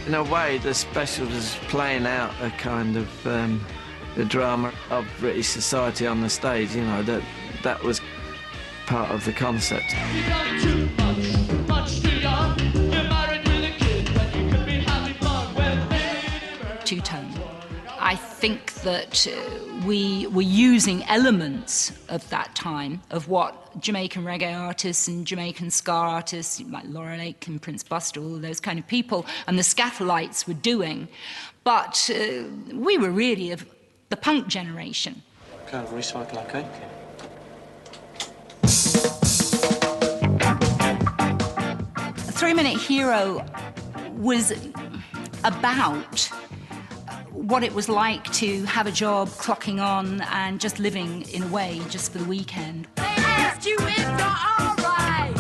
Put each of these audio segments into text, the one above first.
In a way, the special was playing out a kind of the drama of British society on the stage, you know, that was part of the concept. Two-tone. I think that we were using elements of that time, of what Jamaican reggae artists and Jamaican ska artists like Laura Lake and Prince Buster, all those kind of people, and the Scatholites were doing. But we were really of the punk generation. Kind of recycle our cake. A 3-Minute Hero was about what it was like to have a job, clocking on, and just living in a way just for the weekend. They asked you if you're all right.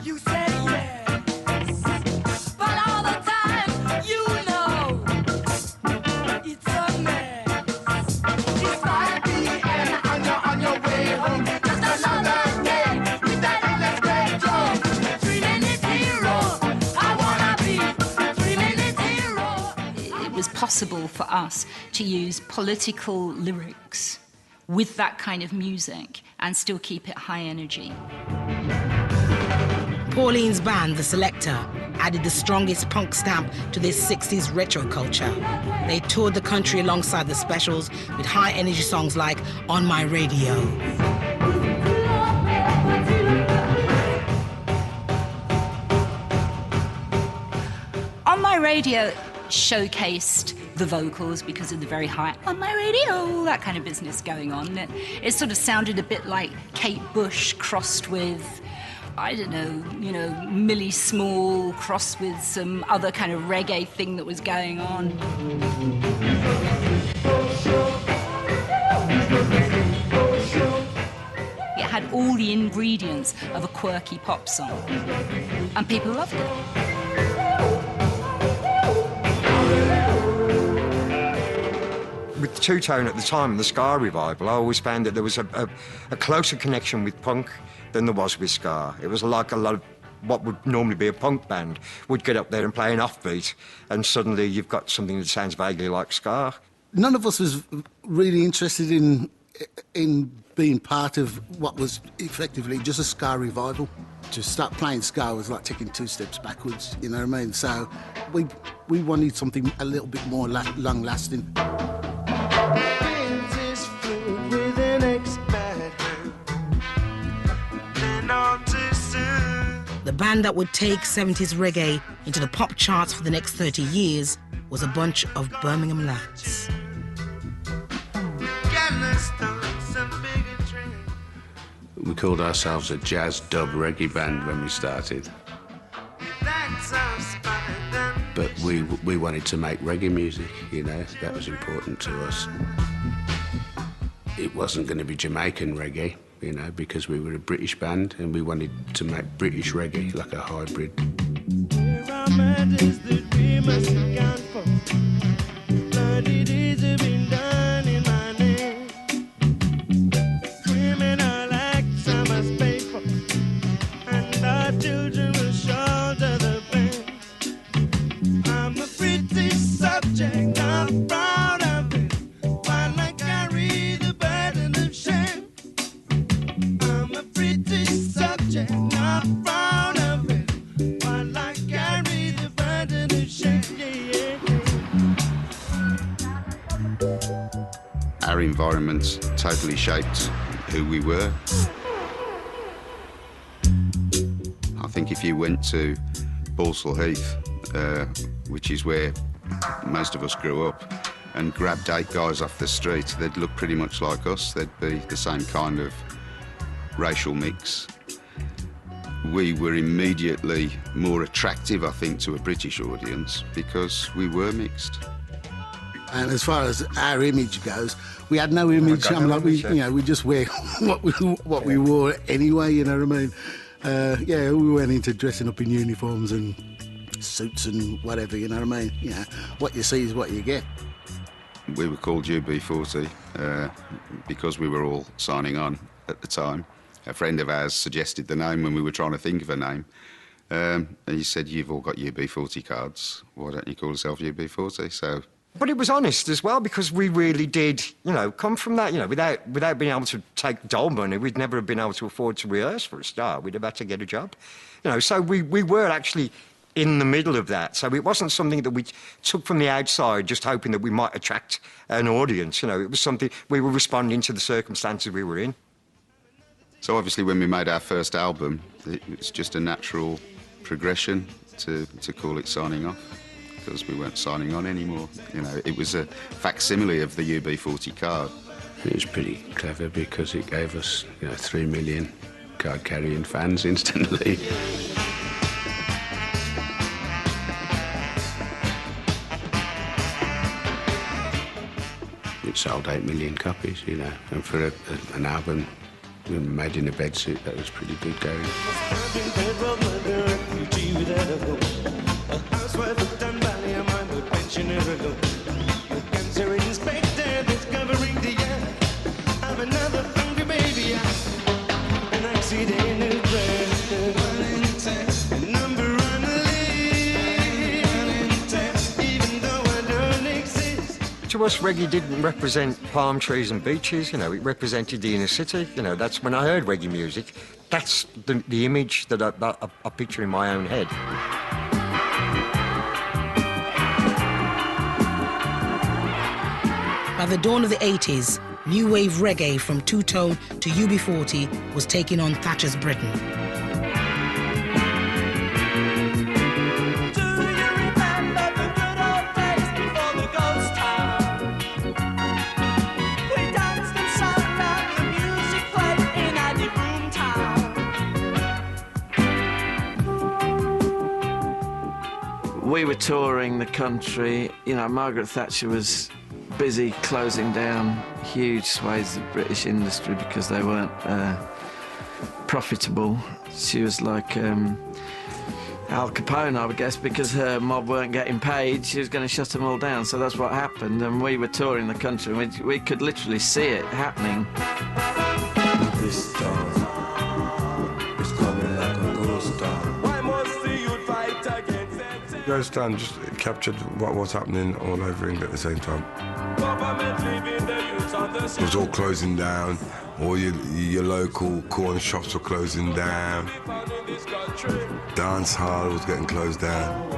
You said yes. But all the time, you know, it's a mess. It's 5 p.m. and you're on your way home. Just another day with that unexpected job. 3-Minute Hero, I wanna be 3-Minute Hero. It was possible for us to use political lyrics with that kind of music and still keep it high energy. Pauline's band, The Selector, added the strongest punk stamp to this 60s retro culture. They toured the country alongside the Specials with high-energy songs like On My Radio. On My Radio showcased the vocals because of the very high on my radio, that kind of business going on. It sort of sounded a bit like Kate Bush crossed with, I don't know, you know, Millie Small crossed with some other kind of reggae thing that was going on. It had all the ingredients of a quirky pop song, and people loved it. With the two-tone at the time, the ska revival, I always found that there was a closer connection with punk than there was with ska. It was like a lot of what would normally be a punk band would get up there and play an offbeat, and suddenly you've got something that sounds vaguely like ska. None of us was really interested in being part of what was effectively just a ska revival. To start playing ska was like taking 2 steps backwards, you know what I mean? So we wanted something a little bit more long-lasting. The band that would take 70s reggae into the pop charts for the next 30 years was a bunch of Birmingham lads. We called ourselves a jazz dub reggae band when we started. But we wanted to make reggae music, you know, that was important to us. It wasn't going to be Jamaican reggae, you know, because we were a British band and we wanted to make British reggae, like a hybrid. Our environment totally shaped who we were. I think if you went to Balsall Heath, which is where most of us grew up, and grabbed 8 guys off the street, they'd look pretty much like us. They'd be the same kind of racial mix. We were immediately more attractive, I think, to a British audience because we were mixed. And as far as our image goes, we had no image. I mean, like we just wear what we wore anyway. You know what I mean? Yeah, we went into dressing up in uniforms and suits and whatever. You know what I mean? Yeah, what you see is what you get. We were called UB40 because we were all signing on at the time. A friend of ours suggested the name when we were trying to think of a name, And he said, "You've all got UB40 cards. Why don't you call yourself UB40?" So. But it was honest as well, because we really did, you know, come from that, you know, without being able to take dole money, we'd never have been able to afford to rehearse for a start. We'd have had to get a job. You know, so we were actually in the middle of that. So it wasn't something that we took from the outside just hoping that we might attract an audience. You know, it was something we were responding to the circumstances we were in. So obviously when we made our first album, it was just a natural progression to call it Signing Off, because we weren't signing on anymore. You know, it was a facsimile of the UB40 card. It was pretty clever because it gave us, you know, 3 million card-carrying fans instantly. It sold 8 million copies, you know, and for an album made in a bedsuit, that was pretty good going. To us, reggae didn't represent palm trees and beaches, you know, it represented the inner city. You know, that's when I heard reggae music, that's the image that I picture in my own head. By the dawn of the 80s, new wave reggae from two-tone to UB40 was taking on Thatcher's Britain. We were touring the country. You know, Margaret Thatcher was busy closing down huge swathes of British industry because they weren't profitable. She was like Al Capone, I would guess, because her mob weren't getting paid, she was going to shut them all down. So that's what happened, and we were touring the country, and we could literally see it happening. This town is coming like a ghost town. Why must the youth fight against them? Ghost Town just captured what was happening all over England at the same time. It was all closing down. All your local corner shops were closing down. Dance hall was getting closed down.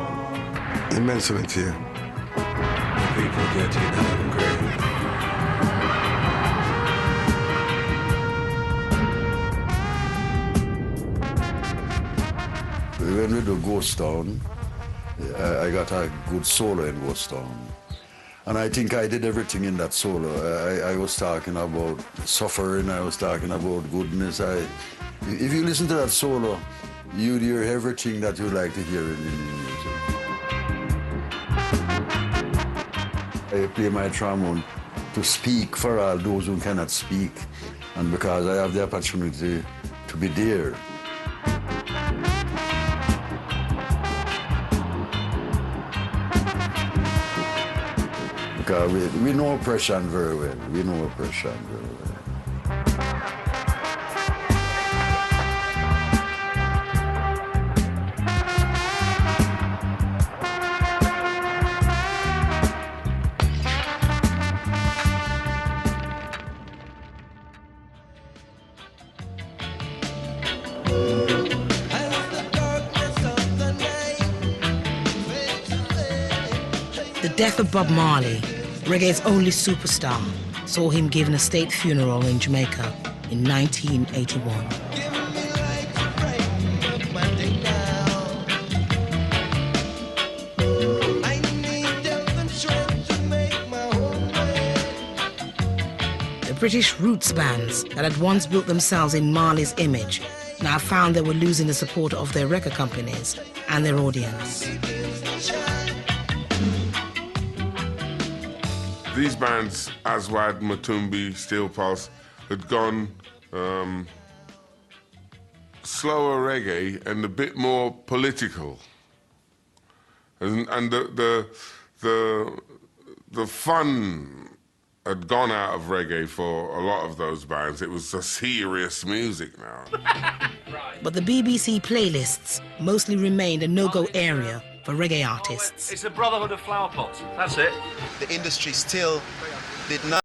It meant something to you. People getting hungry. When we do Ghost Town, I got a good solo in Ghost Town. And I think I did everything in that solo. I was talking about suffering, I was talking about goodness. If you listen to that solo, you'd hear everything that you like to hear in the music. I play my trombone to speak for all those who cannot speak, and because I have the opportunity to be there. Because we know oppression very well. We know oppression very well. The death of Bob Marley, reggae's only superstar, saw him given a state funeral in Jamaica in 1981. The British roots bands that had once built themselves in Marley's image now found they were losing the support of their record companies and their audience. These bands, Aswad, Matumbi, Steel Pulse, had gone slower reggae and a bit more political. And the fun had gone out of reggae for a lot of those bands. It was a serious music now. But the BBC playlists mostly remained a no-go area for reggae artists. It's the brotherhood of flower pots. That's it. The industry still did not